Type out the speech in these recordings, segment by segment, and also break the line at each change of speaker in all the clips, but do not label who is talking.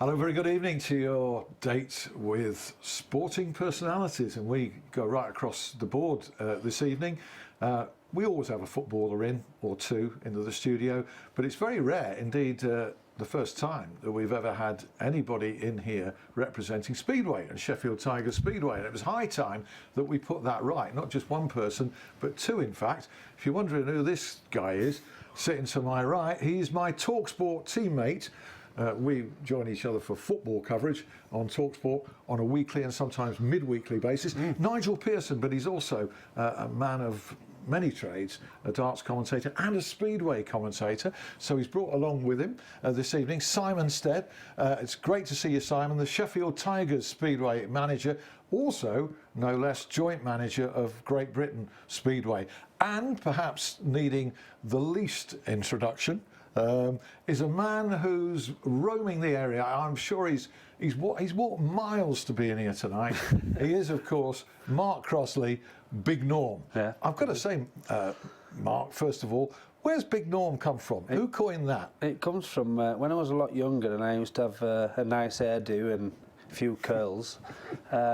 Hello, very good evening to your date with sporting personalities, and we go right across the board this evening. We always have a footballer in or two into the studio, but it's very rare indeed, the first time that we've ever had anybody in here representing Speedway and Sheffield Tigers Speedway, and it was high time that we put that right. Not just one person, but two in fact. If you're wondering who this guy is, sitting to my right, he's my TalkSport teammate. We join each other for football coverage on TalkSport on a weekly and sometimes mid-weekly basis. Nigel Pearson, but he's also a man of many trades, a darts commentator and a Speedway commentator. So he's brought along with him this evening Simon Stead. It's great to see you, Simon, the Sheffield Tigers Speedway manager, also no less joint manager of Great Britain Speedway, and perhaps needing the least introduction. Is a man who's roaming the area. I'm sure he's walked miles to be in here tonight. He is, of course, Mark Crossley, Big Norm. Yeah. I've got to say, Mark, first of all, where's Big Norm come from? Who coined that?
It comes from when I was a lot younger and I used to have a nice hairdo and a few curls.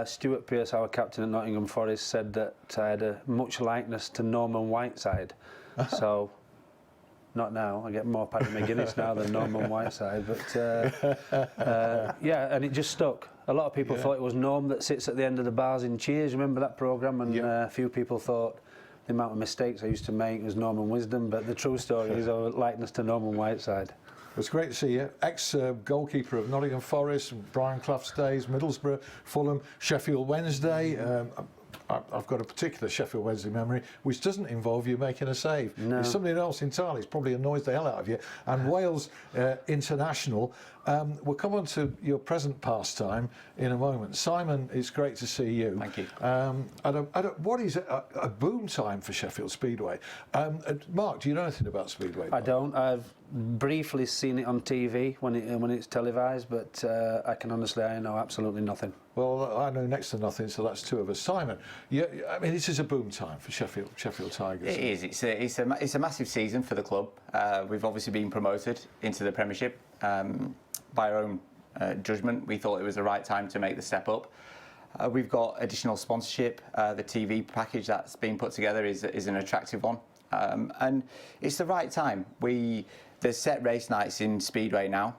Stuart Pearce, our captain at Nottingham Forest, said that I had a much likeness to Norman Whiteside. So. Not now. I get more Paddy McGuinness now than Norman Whiteside, but yeah, and it just stuck. A lot of people thought it was Norm that sits at the end of the bars in Cheers. Remember that programme? And a few people thought the amount of mistakes I used to make was Norman Wisdom, but the true story is our likeness to Norman Whiteside.
It's great to see you. Ex-goalkeeper of Nottingham Forest, Brian Clough's days, Middlesbrough, Fulham, Sheffield Wednesday. I've got a particular Sheffield Wednesday memory, which doesn't involve you making a save. No. It's something else entirely. It's probably annoys the hell out of you. And Wales International. We'll come on to your present pastime in a moment. Simon, it's great to see you.
Thank you.
What is a boom time for Sheffield Speedway? Mark, do you know anything about Speedway?
I don't. I've briefly seen it on TV when it's televised, but I know absolutely nothing.
Well, I know next to nothing, so that's two of us. Simon, I mean, this is a boom time for Sheffield Tigers.
It is. It's a massive season for the club. We've obviously been promoted into the Premiership by our own judgment. We thought it was the right time to make the step up. We've got additional sponsorship. The TV package that's been put together is an attractive one, and it's the right time. There's set race nights in Speedway now.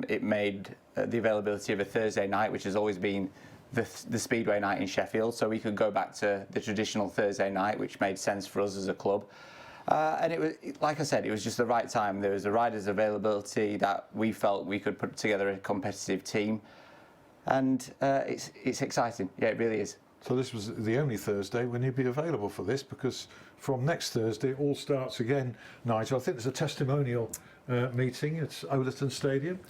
It made the availability of a Thursday night, which has always been the Speedway night in Sheffield, so we could go back to the traditional Thursday night, which made sense for us as a club. And it was, like I said, it was just the right time. There was a riders' availability that we felt we could put together a competitive team, and it's exciting. Yeah, it really is.
So this was the only Thursday when you'd be available for this, because from next Thursday it all starts again, Nigel. I think there's a testimonial meeting at Overton Stadium.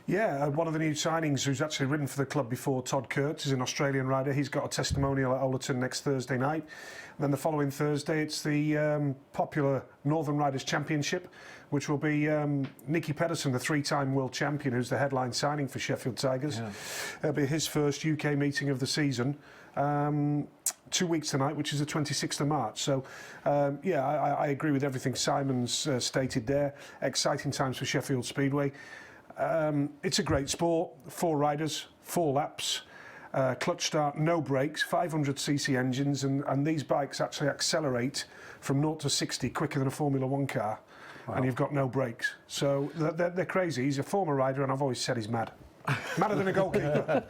Yeah, one of the new signings who's actually ridden for the club before, Todd Kurtz, is an Australian rider. He's got a testimonial at Overton next Thursday night. And then the following Thursday, it's the popular Northern Riders Championship, which will be Nicky Pedersen, the three-time world champion, who's the headline signing for Sheffield Tigers. Yeah. It'll be his first UK meeting of the season. 2 weeks tonight, which is the 26th of March. So, yeah, I agree with everything Simon's stated there. Exciting times for Sheffield Speedway. It's a great sport. 4 riders, 4 laps, clutch start, no brakes, 500cc engines, and these bikes actually accelerate from 0 to 60 quicker than a Formula 1 car. Wow. And you've got no brakes. So they're crazy. He's a former rider, and I've always said he's mad. Madder than a goalkeeper.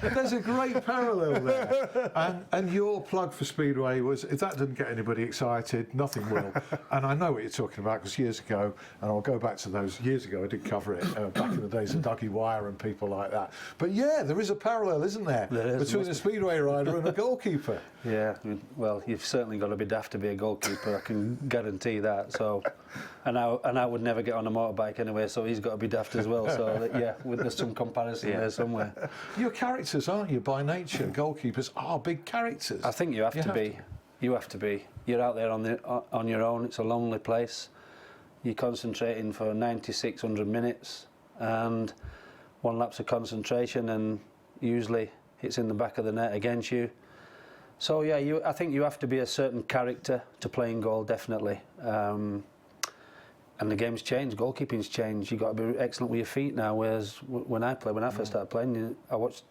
There's a great parallel there. And your plug for Speedway was, if that didn't get anybody excited, nothing will. And I know what you're talking about, because years ago, and I'll go back to those years ago, I did cover it back in the days of Dougie Wire and people like that. But yeah, there is a parallel, isn't there, between a Speedway rider and a goalkeeper.
Yeah, well, you've certainly got to be daft to be a goalkeeper, I can guarantee that. So, and I would never get on a motorbike anyway, so he's got to be daft as well. So yeah, there's some comparison there somewhere.
You're characters, aren't you, by nature? Goalkeepers are big characters.
I think you have to be. You have to be. You're out there on your own. It's a lonely place. You're concentrating for 9600 minutes, and one lapse of concentration, and usually it's in the back of the net against you. So yeah, I think you have to be a certain character to play in goal, definitely. And the game's changed, goalkeeping's changed. You've got to be excellent with your feet now. Whereas when I first started playing, I watched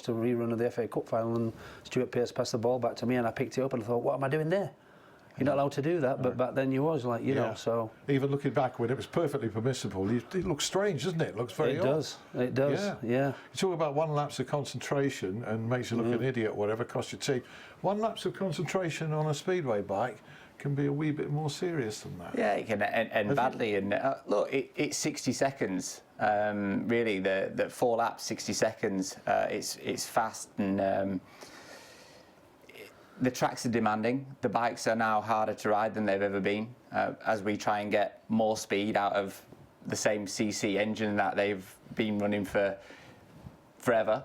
a rerun of the FA Cup final, and Stuart Pearce passed the ball back to me, and I picked it up and I thought, what am I doing there? You're not allowed to do that, but back then you was, like, you know, so...
Even looking back when it was perfectly permissible, it looks strange, doesn't it? It looks very odd.
It does, yeah.
You talk about one lapse of concentration and makes you look an idiot, whatever, cost your team. One lapse of concentration on a Speedway bike can be a wee bit more serious than that.
Yeah, it can end badly. And look, it's 60 seconds. Really, the 4 laps, 60 seconds. It's fast, and the tracks are demanding. The bikes are now harder to ride than they've ever been, as we try and get more speed out of the same CC engine that they've been running for forever.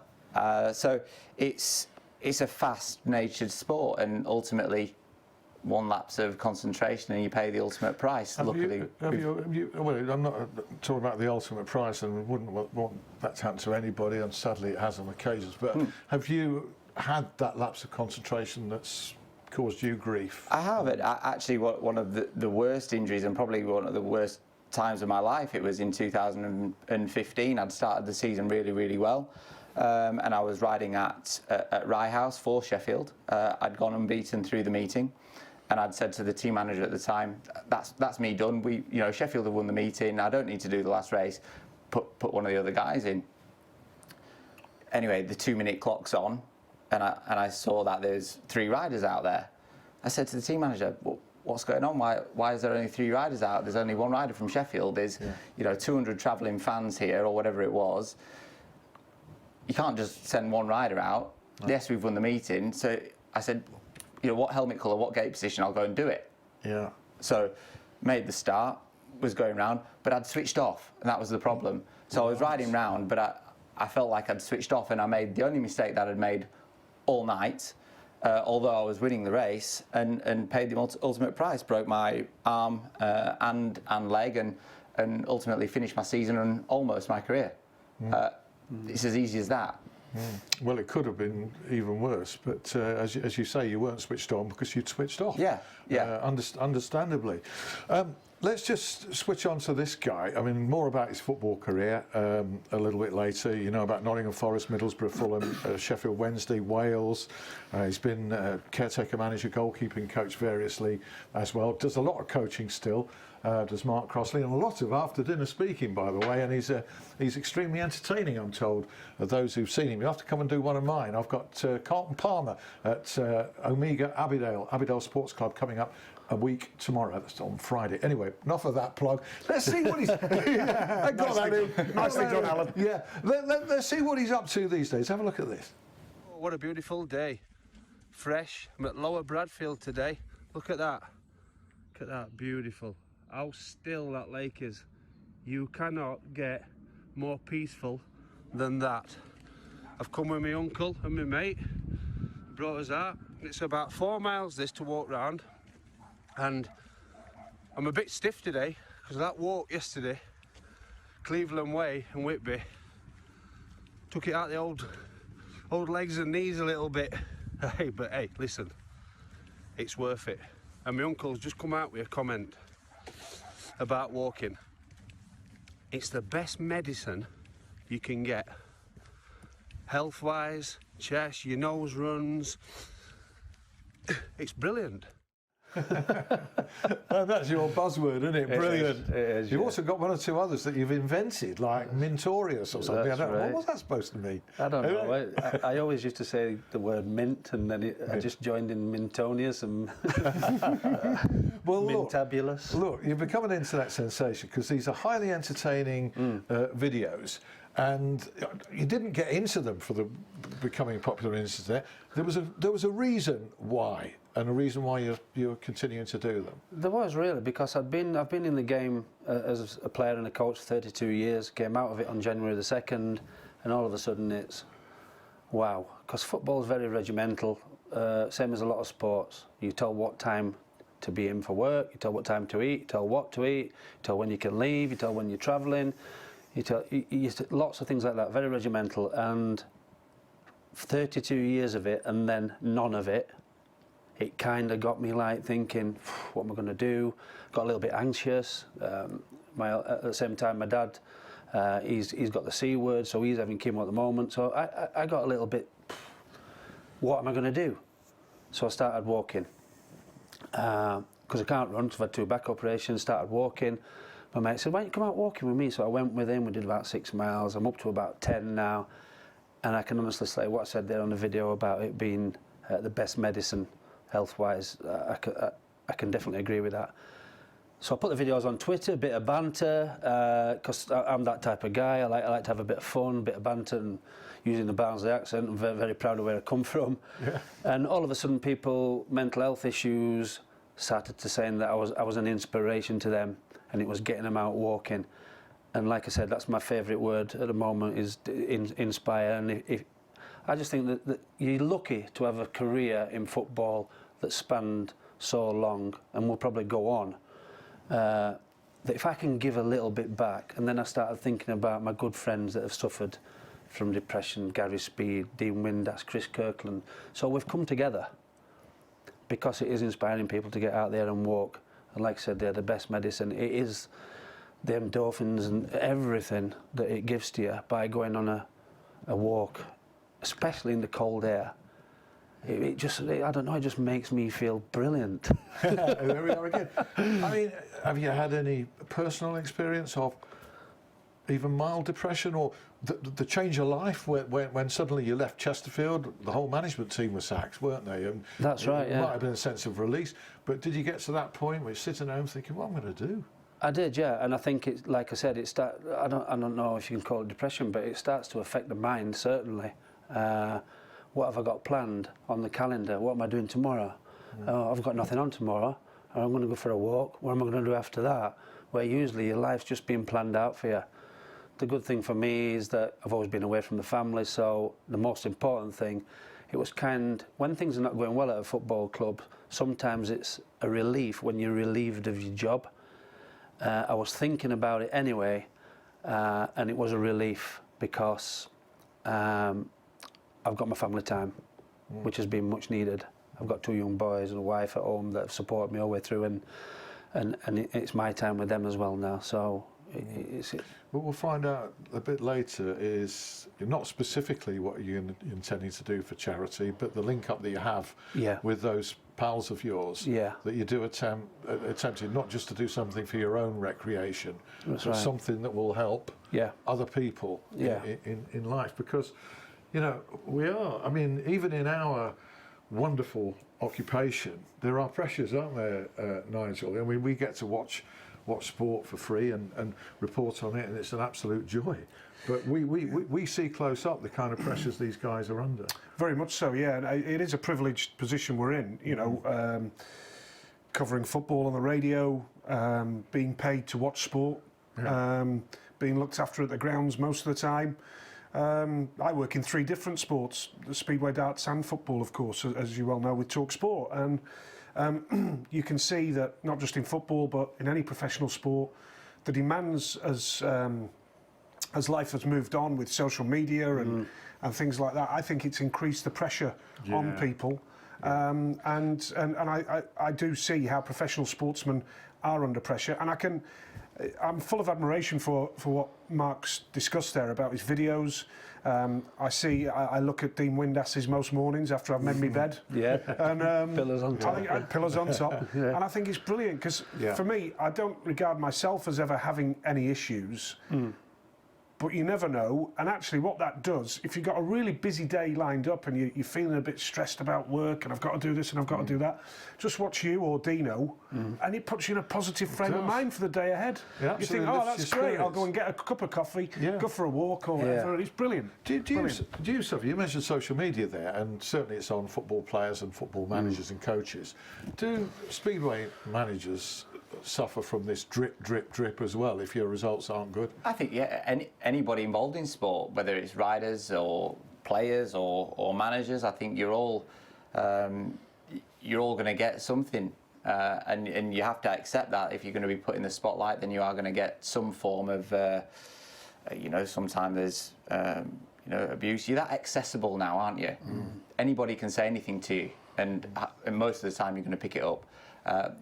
So it's a fast-natured sport, and ultimately, 1 lapse of concentration and you pay the ultimate price. Luckily,
well, I'm not talking about the ultimate price, and wouldn't want that to happen to anybody, and sadly it has on occasions, but have you had that lapse of concentration that's caused you grief?
I have it. Actually, one of the worst injuries, and probably one of the worst times of my life, it was in 2015. I'd started the season really, really well. And I was riding at Rye House for Sheffield. I'd gone unbeaten through the meeting, and I'd said to the team manager at the time, "That's me done. Sheffield have won the meeting. I don't need to do the last race. Put one of the other guys in." Anyway, the 2-minute clock's on, and I saw that there's 3 riders out there. I said to the team manager, "What's going on? Why is there only 3 riders out? There's only 1 rider from Sheffield. There's 200 travelling fans here, or whatever it was. You can't just send 1 rider out." No. Yes, we've won the meeting. So I said, what helmet colour, what gate position, I'll go and do it.
Yeah.
So made the start, was going round, but I'd switched off, and that was the problem. So I was riding round, but I felt like I'd switched off, and I made the only mistake that I'd made all night, although I was winning the race, and paid the ultimate price, broke my arm and leg, and ultimately finished my season and almost my career. It's as easy as that.
Well, it could have been even worse, but as you say, you weren't switched on because you'd switched off.
Yeah.
Understandably. Let's just switch on to this guy. I mean, more about his football career a little bit later. You know about Nottingham Forest, Middlesbrough, Fulham, Sheffield Wednesday, Wales. He's been caretaker manager, goalkeeping coach variously as well. Does a lot of coaching still. Does Mark Crossley, and a lot of after-dinner speaking, by the way, and he's extremely entertaining, I'm told, those who've seen him. You have to come and do one of mine. I've got Carlton Palmer at Omega Abbeydale Sports Club coming up a week tomorrow. That's on Friday. Anyway, enough of that plug. Let's see what he's... I got that in.
Nicely done, Alan.
Yeah. Let's see what he's up to these days. Have a look at this.
Oh, what a beautiful day. Fresh. I'm at Lower Bradfield today. Look at that. Look at that. Beautiful. How still that lake is. You cannot get more peaceful than that. I've come with my uncle and my mate, brought us out. It's about 4 miles this to walk round, and I'm a bit stiff today because that walk yesterday, Cleveland Way and Whitby, took it out the old legs and knees a little bit. But hey, listen, it's worth it. And my uncle's just come out with a comment about walking. It's the best medicine you can get. Health-wise, chest, your nose runs. It's brilliant.
That's your buzzword, isn't it? Brilliant.
It is,
you've also got 1 or 2 others that you've invented, like Mintorious or something.
That's
I don't know.
right.
What was that supposed to mean?
I don't know. I always used to say the word mint, and then I just joined in Mintonius and
well,
Mintabulous.
Look, you've become an internet sensation because these are highly entertaining videos. And you didn't get into them for the becoming popular on the internet. There was a reason why, and a reason why you're continuing to do them.
There was really, because I've been in the game as a player and a coach for 32 years. Came out of it on January the 2nd, and all of a sudden it's wow. Because football's very regimental, same as a lot of sports. You're told what time to be in for work. You're told what time to eat. You're told what to eat. You're told when you can leave. You're told when you're travelling. Lots of things like that, very regimental, and 32 years of it and then none of it it kind of got me like thinking, what am I going to do? Got a little bit anxious. At the same time, my dad, he's got the C word, so he's having chemo at the moment. So I got a little bit, what am I going to do? So I started walking. Because I can't run, because I've had 2 back operations, started walking. My mate said, why don't you come out walking with me? So I went with him, we did about 6 miles. I'm up to about 10 now. And I can honestly say what I said there on the video about it being the best medicine health-wise, I can definitely agree with that. So I put the videos on Twitter, a bit of banter, because I'm that type of guy. I like to have a bit of fun, a bit of banter, and using the Barnsley accent. I'm very, very proud of where I come from. Yeah. And all of a sudden, people, mental health issues, started to saying that I was an inspiration to them, and it was getting them out walking. And like I said, that's my favourite word at the moment, is inspire. And I just think that you're lucky to have a career in football that spanned so long and will probably go on. That if I can give a little bit back, and then I started thinking about my good friends that have suffered from depression, Gary Speed, Dean Windass, Chris Kirkland. So we've come together because it is inspiring people to get out there and walk. And like I said, they're the best medicine. It is the endorphins and everything that it gives to you by going on a walk, especially in the cold air. It just, I don't know, it just makes me feel brilliant.
There we are again. I mean, have you had any personal experience of even mild depression, or the change of life when suddenly you left Chesterfield? The whole management team was sacked, weren't they? And
that's right, yeah.
It might have been a sense of release, but did you get to that point where you're sitting at home thinking, what am I going to do?
I did, yeah, and I think it's, like I said, I don't know if you can call it depression, but it starts to affect the mind, certainly. What have I got planned on the calendar? What am I doing tomorrow? I've got nothing on tomorrow. I'm going to go for a walk. What am I going to do after that? Where usually your life's just being planned out for you. The good thing for me is that I've always been away from the family, so the most important thing, it was when things are not going well at a football club, sometimes it's a relief when you're relieved of your job. I was thinking about it anyway, and it was a relief because I've got my family time, which has been much needed. I've got 2 young boys and a wife at home that have supported me all the way through, and it's my time with them as well now. So
What we'll find out a bit later is not specifically what you're intending to do for charity, but the link up that you have with those pals of yours, that you do attempted not just to do something for your own recreation, but something that will help other people in life. Because, you know, we are, I mean, even in our wonderful occupation, there are pressures, aren't there, Nigel? I mean, we get to watch sport for free and report on it, and it's an absolute joy. But we see close up the kind of pressures these guys are under.
Very much so, yeah. And it is a privileged position we're in, you know, covering football on the radio, being paid to watch sport, being looked after at the grounds most of the time. I work in 3 different sports, the Speedway, darts and football, of course, as you well know, with Talk Sport. And you can see that not just in football, but in any professional sport, the demands as life has moved on with social media and things like that, I think it's increased the pressure on people. And I do see how professional sportsmen are under pressure, and I'm full of admiration for what Mark's discussed there about his videos. I look at Dean Windass's most mornings after I've made my bed. And
pillars on top.
Pillars on top. And I think it's brilliant because for me, I don't regard myself as ever having any issues. But you never know, and actually what that does, if you've got a really busy day lined up and you're feeling a bit stressed about work and I've got to do this and I've got to do that, just watch you or Dino and it puts you in a positive frame of mind for the day ahead.
Yeah,
you think, oh, that's great, I'll go and get a cup of coffee, go for a walk or whatever, it's brilliant.
Do you suffer? You mentioned social media there, and certainly it's on football players and football managers and coaches. Do Speedway managers suffer from this drip as well if your results aren't good?
I think anybody involved in sport, whether it's riders or players or managers, I think you're all going to get something, and you have to accept that if you're going to be put in the spotlight, then you are going to get some form of you know, sometimes there's abuse. You're that accessible now, aren't you? Anybody can say anything to you, and most of the time you're going to pick it up.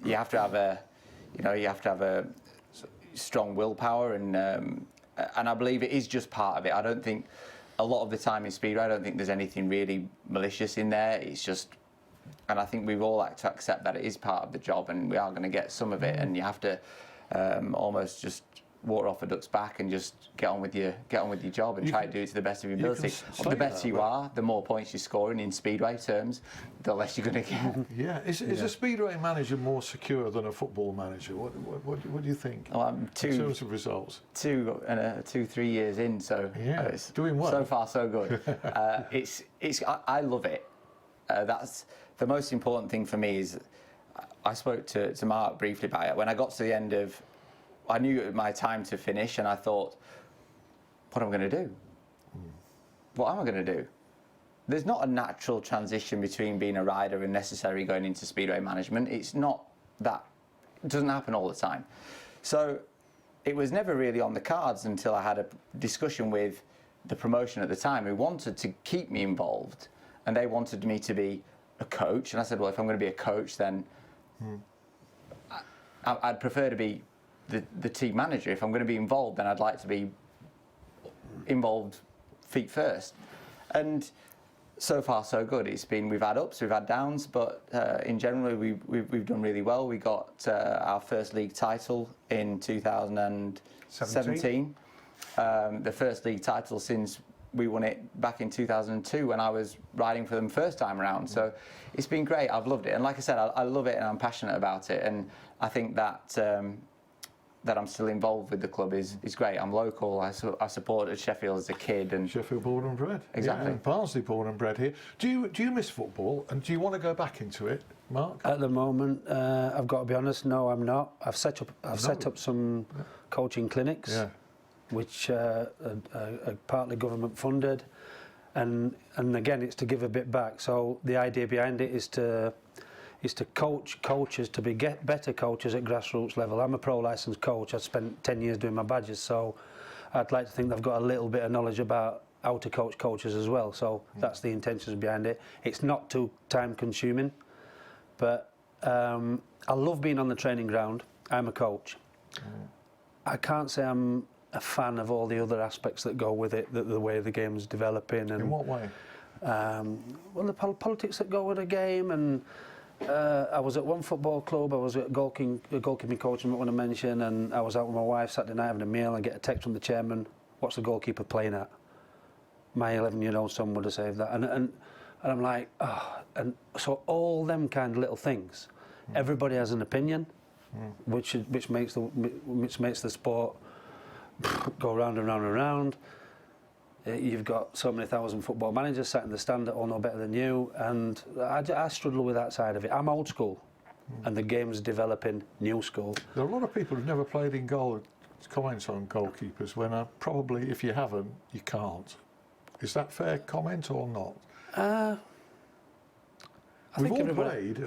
You have to have a strong willpower, and I believe it is just part of it. I don't think a lot of the time in Speedway, I don't think there's anything really malicious in there. It's just, and I think we've all had to accept that it is part of the job, and we are going to get some of it, and you have to almost just water off a duck's back and just get on with your job and try to do it to the best of your ability. The better you are, the more points you're scoring in Speedway terms, the less you're going to get.
Yeah, is a Speedway manager more secure than a football manager? What do you think?
Well, I'm
in terms of results,
3 years in, so it's
doing well.
So far, so good. I love it. That's the most important thing for me. Is I spoke to Mark briefly about it when I got to the end of. I knew it was my time to finish, and I thought, what am I going to do? What am I going to do? There's not a natural transition between being a rider and necessarily going into Speedway management. It's not that. It doesn't happen all the time. So it was never really on the cards until I had a discussion with the promotion at the time who wanted to keep me involved, and they wanted me to be a coach. And I said, well, if I'm going to be a coach, then I'd prefer to be the team manager. If I'm going to be involved, then I'd like to be involved feet first. And so far, so good. We've had ups, we've had downs, but in general, we've done really well. We got our first league title in 2017. The first league title since we won it back in 2002 when I was riding for them first time around. So it's been great. I've loved it. And like I said, I love it and I'm passionate about it. And I think that that I'm still involved with the club is great. I'm local. I supported Sheffield as a kid, and
Sheffield born and bred.
Exactly.
Yeah, and Barnsley born and bred here. Do you miss football, and do you want to go back into it, Mark?
At the moment, I've got to be honest. No, I'm not. I've set up some coaching clinics, which are partly government funded, and again, it's to give a bit back. So the idea behind it is to coach coaches to be better coaches at grassroots level. I'm a pro licensed coach. I've spent 10 years doing my badges, so I'd like to think they've got a little bit of knowledge about how to coach coaches as well. So that's the intentions behind it. It's not too time consuming, but I love being on the training ground. I'm a coach. I can't say I'm a fan of all the other aspects that go with it, the way the game's developing. And,
in what way?
Well, the politics that go with the game, and I was at one football club. I was at goalkeeping coach, I want to mention, and I was out with my wife Saturday night having a meal. I get a text from the chairman, "What's the goalkeeper playing at?" My 11-year-old son would have saved that, and I'm like, oh. And so all them kind of little things. Everybody has an opinion, which makes the sport go round and round and round. You've got so many thousand football managers sat in the stand that all know better than you, and I struggle with that side of it. I'm old school, and the game's developing new school.
There are a lot of people who've never played in goal comments on goalkeepers when probably, if you haven't, you can't. Is that fair comment or not? We've all played.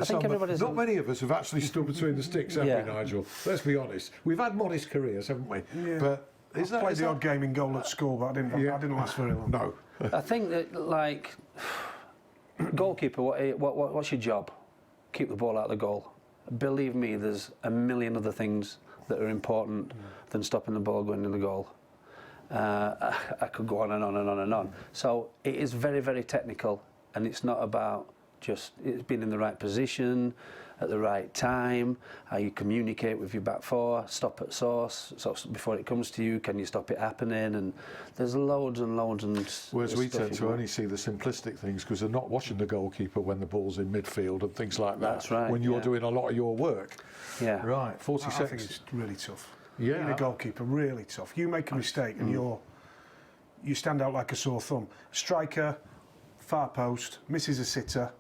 Not many of us have actually stood between the sticks, have we, Nigel? Let's be honest. We've had modest careers, haven't we?
Yeah.
But
I played the odd game in goal at school, but I didn't last very long.
No.
I think that, like, goalkeeper, what's your job? Keep the ball out of the goal. Believe me, there's a million other things that are important than stopping the ball going in the goal. I could go on and on and on and on. So it is very, very technical, and it's not about just being in the right position at the right time, how you communicate with your back four, stop at source, so before it comes to you, can you stop it happening? And there's loads and loads and
whereas we tend to only see the simplistic things because they're not watching the goalkeeper when the ball's in midfield and things like that.
That's right.
When you're doing a lot of your work.
Yeah.
Right, 40 seconds.
I think it's really tough.
Yeah.
Being a goalkeeper, really tough. You make a mistake and you stand out like a sore thumb. Striker, far post, misses a sitter.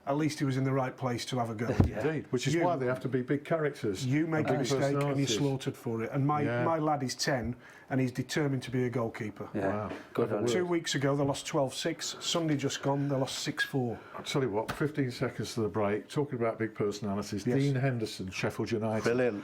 At least he was in the right place to have a go.
Indeed, which is why they have to be big characters.
You make a mistake and you're slaughtered for it. And my lad is 10 and he's determined to be a goalkeeper.
Yeah.
Wow.
Good.
2 weeks ago they lost 12-6. Sunday just gone, they lost 6-4.
I'll tell you what, 15 seconds to the break. Talking about big personalities,
Yes.
Dean Henderson, Sheffield United.
Brilliant.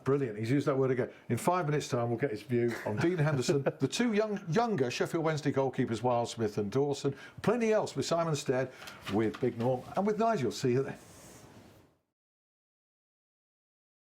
Brilliant. He's used that word again. In 5 minutes' time, we'll get his view on Dean Henderson, the two younger Sheffield Wednesday goalkeepers, Wildsmith and Dawson. Plenty else with Simon Stead, with Big Norm, and with Nigel. See you then.